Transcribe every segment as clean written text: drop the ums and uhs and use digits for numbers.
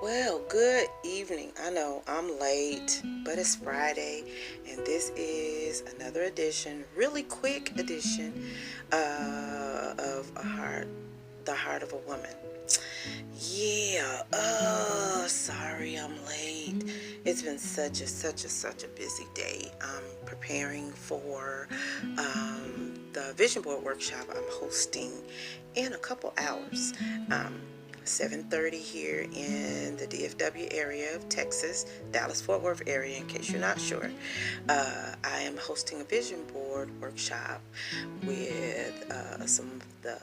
Well, good evening. I know I'm late, but it's Friday, and this is another edition, really quick edition, of the Heart of a Woman. Yeah. Sorry I'm late. It's been such a busy day. I'm preparing for the vision board workshop I'm hosting in a couple hours. 7:30 here in the DFW area of Texas, Dallas-Fort Worth area, in case you're not sure. I am hosting a vision board workshop with some of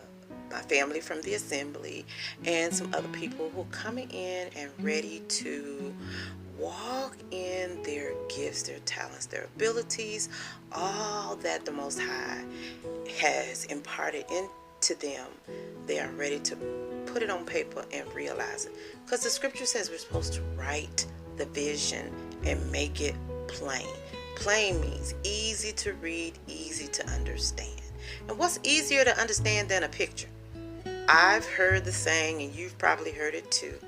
my family from the assembly and some other people who are coming in and ready to walk in their gifts, their talents, their abilities, all that the Most High has imparted into them. They are ready to put it on paper and realize it. Because the scripture says we're supposed to write the vision and make it plain. Plain means easy to read, easy to understand. And what's easier to understand than a picture? I've heard the saying, and you've probably heard it too,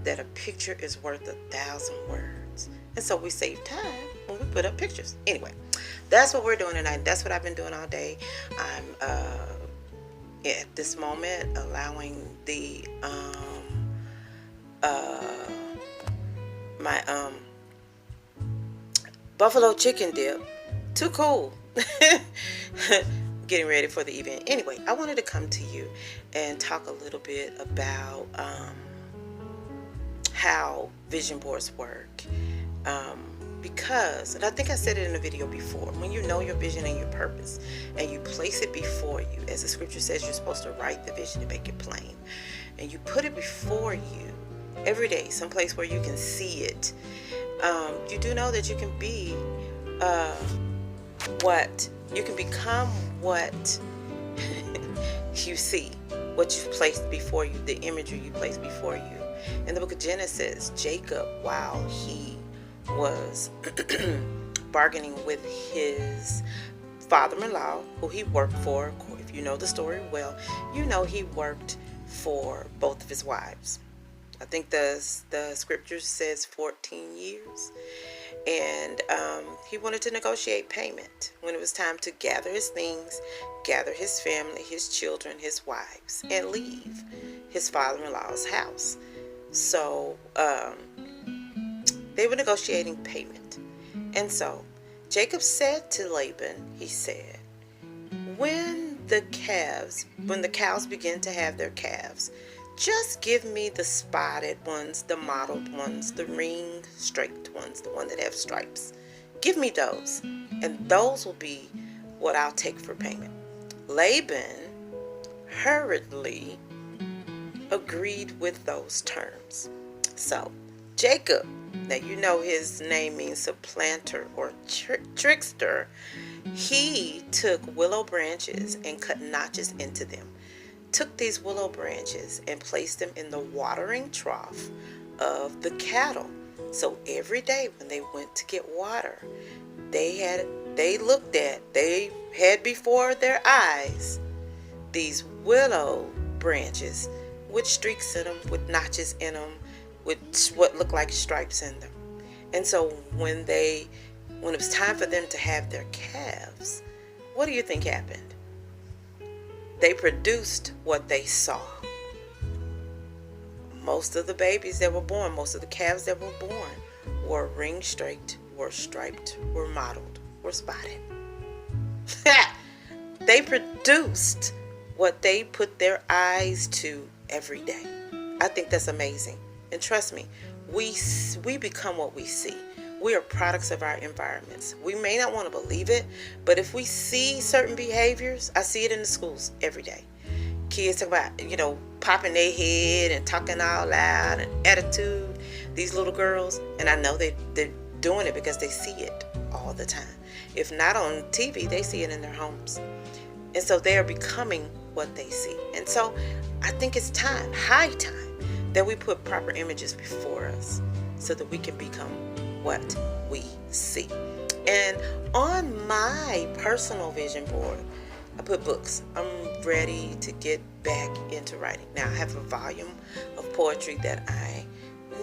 that a picture is worth 1,000 words. And so we save time when we put up pictures. Anyway, that's what we're doing tonight. That's what I've been doing all day. I'm at this moment allowing the my buffalo chicken dip. Too cool. Getting ready for the event. Anyway, I wanted to come to you and talk a little bit about how vision boards work. Because, and I think I said it in a video before, when you know your vision and your purpose and you place it before you, as the scripture says, you're supposed to write the vision and make it plain. And you put it before you every day, someplace where you can see it. You do know that you can be you can become what you see, what you've placed before you, the imagery you placed before you. In the book of Genesis, Jacob, while he was bargaining with his father-in-law, who he worked for, if you know the story well, you know he worked for both of his wives. I think the scripture says 14 years. And he wanted to negotiate payment when it was time to gather his things, gather his family, his children, his wives, and leave his father-in-law's house. So they were negotiating payment. And so Jacob said to Laban, he said, when the cows begin to have their calves, just give me the spotted ones, the mottled ones, the ring striped ones, the one that have stripes. Give me those, and those will be what I'll take for payment. Laban hurriedly agreed with those terms. So Jacob, now you know his name means supplanter or trickster, he took willow branches and cut notches into them, took these willow branches and placed them in the watering trough of the cattle. So every day when they went to get water, they had before their eyes these willow branches with streaks in them, with notches in them, with what looked like stripes in them. And so when it was time for them to have their calves, what do you think happened? They produced what they saw. Most of the babies that were born, most of the calves that were born were ring straight, were striped, were mottled, were spotted. They produced what they put their eyes to every day. I think that's amazing. And trust me, we become what we see. We are products of our environments. We may not want to believe it, but if we see certain behaviors, I see it in the schools every day. Kids talk about, popping their head and talking out loud and attitude. These little girls, and I know they're doing it because they see it all the time. If not on TV, they see it in their homes. And so they are becoming what they see. And so I think it's time, high time, that we put proper images before us so that we can become what we see. And on my personal vision board, I put books. I'm ready to get back into writing. Now I have a volume of poetry that I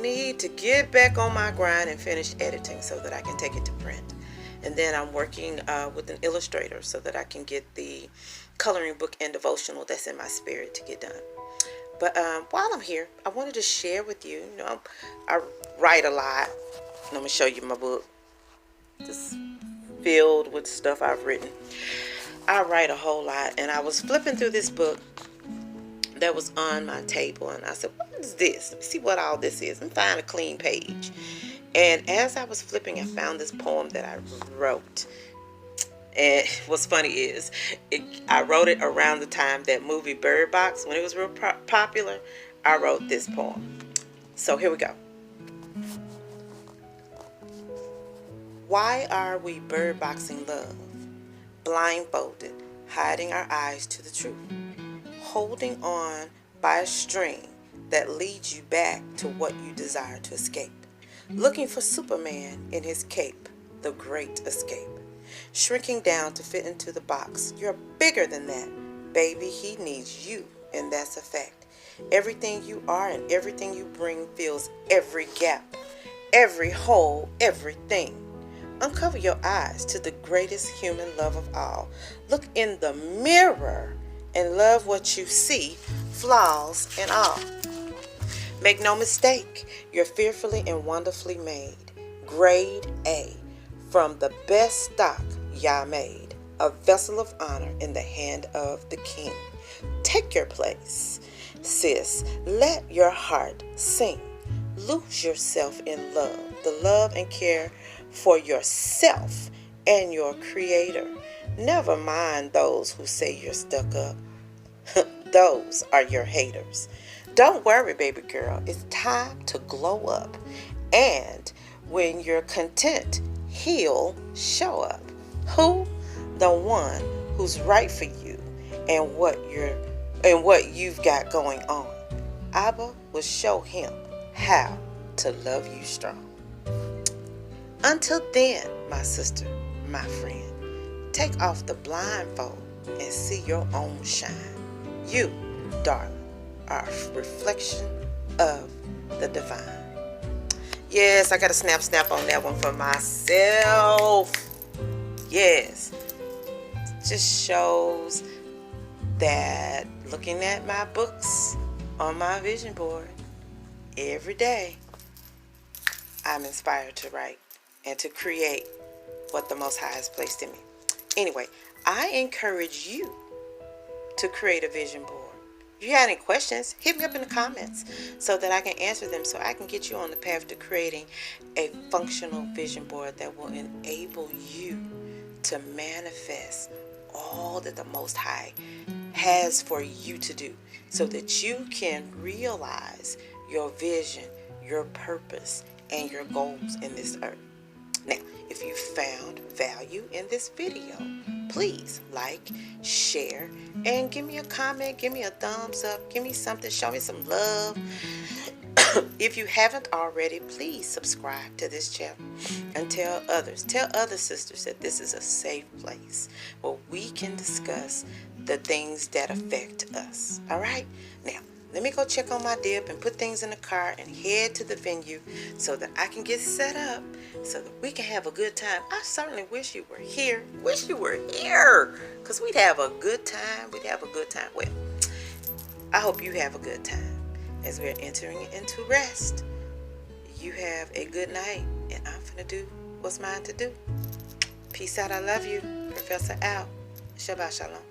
need to get back on my grind and finish editing so that I can take it to print. And then I'm working with an illustrator so that I can get the coloring book and devotional that's in my spirit to get done. But while I'm here, I wanted to share with you, I write a lot. I'm going to show you my book. Just filled with stuff I've written. I write a whole lot. And I was flipping through this book that was on my table. And I said, what is this? Let me see what all this is. And find a clean page. And as I was flipping, I found this poem that I wrote. And what's funny is, I wrote it around the time that movie Bird Box, when it was real popular, I wrote this poem. So here we go. Why are we bird boxing love? Blindfolded, hiding our eyes to the truth. Holding on by a string that leads you back to what you desire to escape. Looking for Superman in his cape, the great escape. Shrinking down to fit into the box. You're bigger than that. Baby, he needs you, and that's a fact. Everything you are and everything you bring fills every gap, every hole, everything. Uncover your eyes to the greatest human love of all. Look in the mirror and love what you see, flaws and all. Make no mistake, you're fearfully and wonderfully made. Grade A. From the best stock Yah made, a vessel of honor in the hand of the king. Take your place, sis. Let your heart sing. Lose yourself in love, the love and care for yourself and your creator. Never mind those who say you're stuck up. Those are your haters. Don't worry, baby girl. It's time to glow up. And when you're content, he'll show up. Who? The one who's right for you and what you've got going on. Abba will show him how to love you strong. Until then, my sister, my friend, take off the blindfold and see your own shine. You, darling, are a reflection of the divine. Yes, I got a snap on that one for myself. Yes. Just shows that looking at my books on my vision board every day, I'm inspired to write and to create what the Most High has placed in me. Anyway, I encourage you to create a vision board. If you have any questions, hit me up in the comments so that I can answer them, so I can get you on the path to creating a functional vision board that will enable you to manifest all that the Most High has for you to do, so that you can realize your vision, your purpose, and your goals in this earth. Now, if you found value in this video, please like, share, and give me a comment, give me a thumbs up, give me something, show me some love. If you haven't already, please subscribe to this channel and tell other sisters that this is a safe place where we can discuss the things that affect us. All right? Now, let me go check on my dip and put things in the car and head to the venue so that I can get set up so that we can have a good time. I certainly wish you were here. Wish you were here, because we'd have a good time. Well, I hope you have a good time as we're entering into rest. You have a good night, and I'm finna do what's mine to do. Peace out. I love you. Professor out. Shabbat shalom.